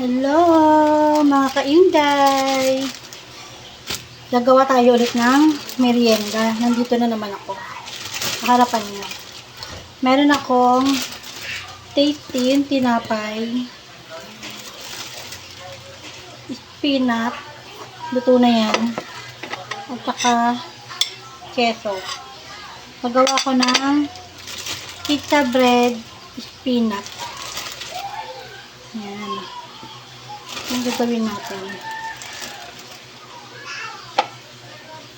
Hello, mga kainday. Gagawa tayo ulit ng merienda. Nandito na naman ako. Harapan niyo. Meron akong tasting tinapay, peanut, luto na yan, at saka keso. Gagawa ko ng pizza bread, peanut. Yan. Yung gagawin natin.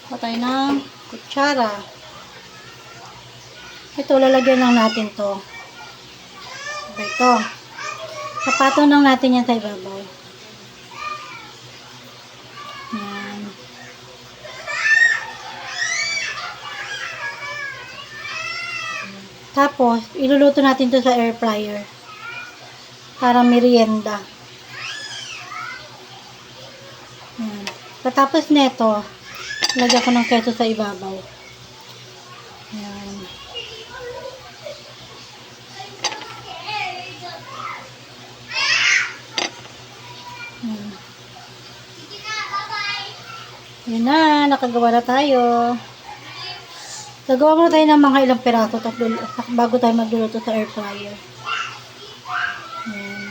Patay ng kutsara. Ito, lalagyan lang natin to. Okay, ito. Sapaton lang natin yan sa ibabaw. Yan. Tapos, iluluto natin to sa air fryer. Para merienda. Yan. Patapos neto, lagyan ko ng keso sa ibabaw. Yan. Yan. Yan na, nakagawa na tayo. Gagawa muna tayo ng mga ilang piraso bago tayo magluluto sa air fryer. Yan.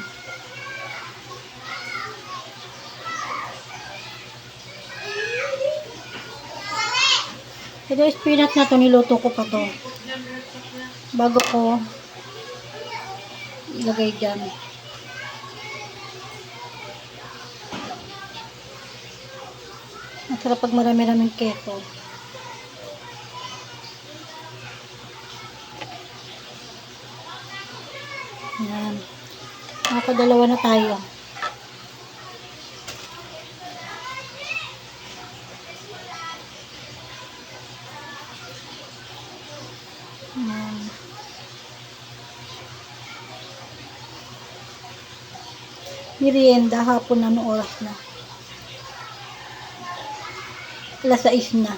Ito is peanut na to, niluto ko pa to bago ko ilagay dyan. Masarap pag marami-raming keso. Yan. Nakadalawa na tayo. Yan. Merienda, hapon na, no oras na. Alas 6 na.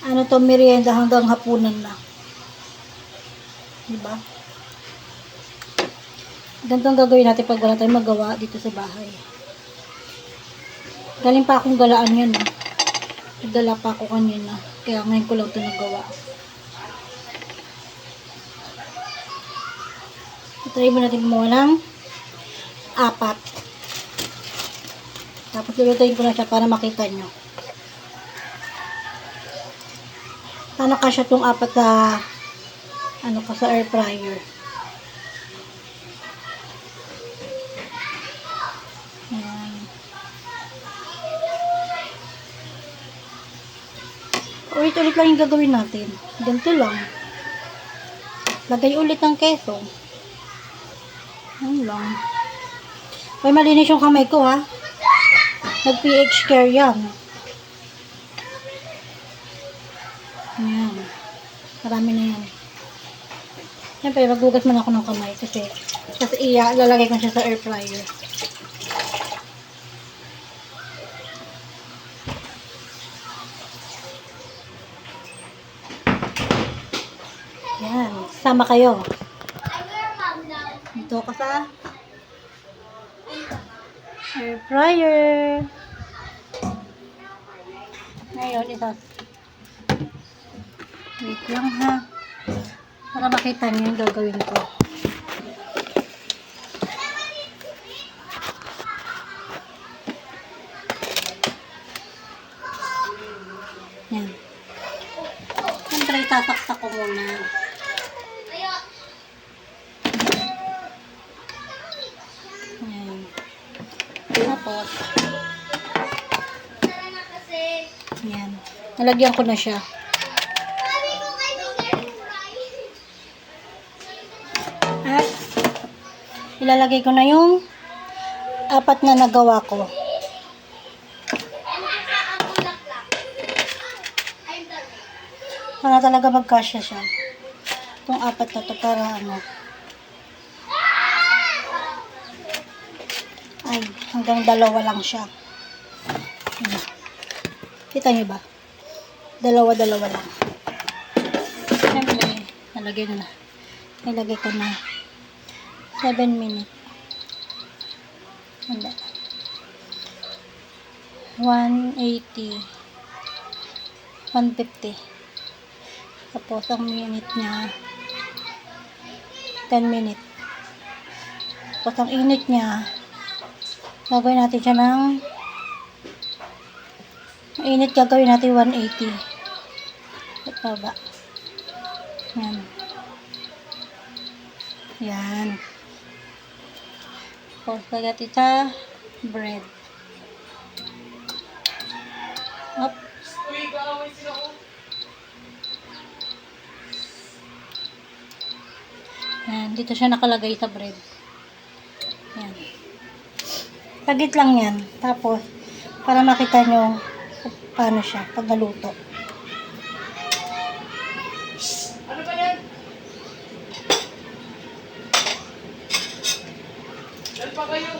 Ano to, merienda hanggang hapunan na. Diba? Ganito ang gagawin natin pag wala tayong magawa dito sa bahay. Galing pa akong galaan yan. Nagdala pa ako kanina. Kaya ngayon ko lang ito nagawa. Try mo natin gumawa ng 4. Tapos lulutuin ko na siya para makita nyo. Sana kasya itong 4 sa sa air fryer. Ayan. Ulit-ulit lang yung gagawin natin. Ganito lang. Lagay ulit ng keso. Ayan lang. Ay, malinis yung kamay ko, ha. Nag-pH care yan. Ayan. Marami na yan. Siyempre, maghugas man ako ng kamay kasi lalagay ko siya sa air fryer. Yan. Sama kayo. Dito ka sa air fryer. Ngayon, wait lang, ha. Para makita niyo yung gagawin ko. Yan. Siyempre, tataktak ko muna. Yan. Tapos, yan. Nalagyan ko na siya. At ilalagay ko na yung 4 na nagawa ko. Para talaga magkasya siya. Itong 4 na to para ay, hanggang 2 lang siya. Kita nyo ba? 2 lang. Siyempre, nalagay ko na 7 minutes. Hindi. 180. 150. Tapos, ang minute niya, 10 minutes. Tapos, ang init niya, gagawin natin siya ng, ang init gagawin natin 180. Ito ba? Yan. Yan. Tapos, lagyan natin sa bread. Up. Yan, dito siya nakalagay sa bread. Yan. Tagit lang yan. Tapos, para makita nyo paano siya pag naluto. Ano ba yan? Dal pa kayo.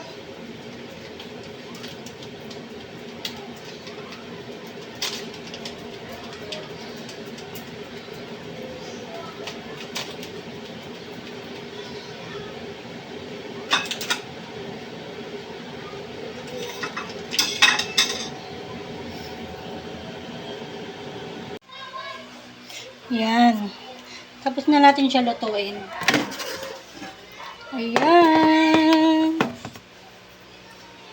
Yan. Tapos na natin siya lutuin. Ayan.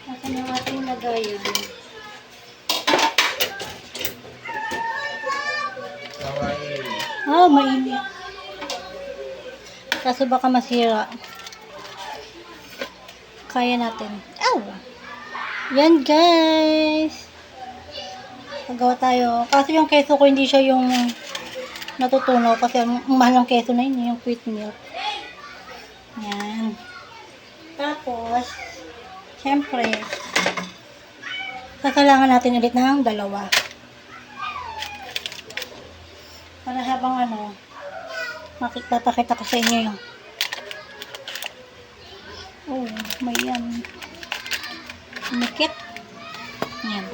Nasa na ating lagayan. Oh, mainit. Kaso baka masira. Kaya natin. Ow! Yan, guys. Pagawa tayo. Kaso yung keso ko, hindi siya yung natutunaw kasi ang mahal ng keso na yun, yung wheat milk. Yan. Tapos, syempre, kailangan natin ulit ng dalawa. Para habang papakita ko sa inyo yung may yan. Umikit. Yan.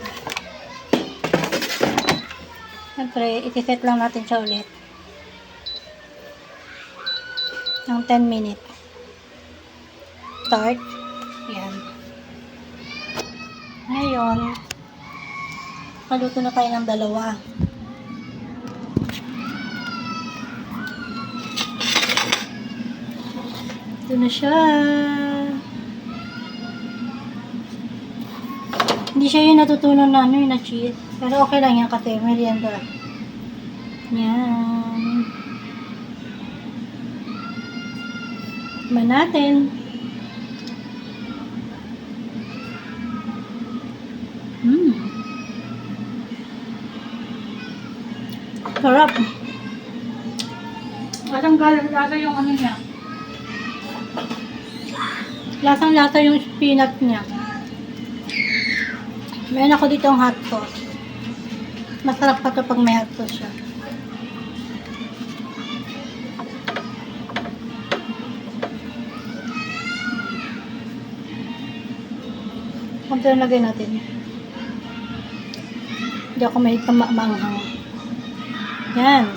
Siyempre, itiset lang natin siya ulit. Ng 10 minutes. Start. Yan. Ngayon, kaluto na tayo ng dalawa. Ito na siya. Hindi siya yung natutunan na na cheese. Pero okay lang yan kasi merienda. Yan. Tikman natin. Sarap. Lasang-lasa yung niya. Lasang-lasa yung spinach niya. Meron ako dito ang hot sauce. Masarap pa ito pag may hot sauce siya. Kunti lang lagay natin. Hindi ako mahilig sa maanghang. Yan.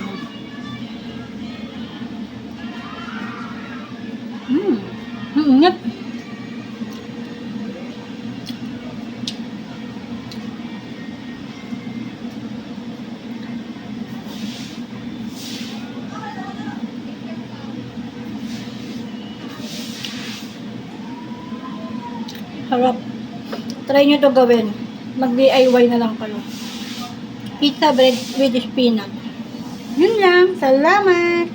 Ingat. Sarap. Try nyo to gawin. Mag-DIY na lang kayo. Pizza bread with spinach. Yun lang. Salamat!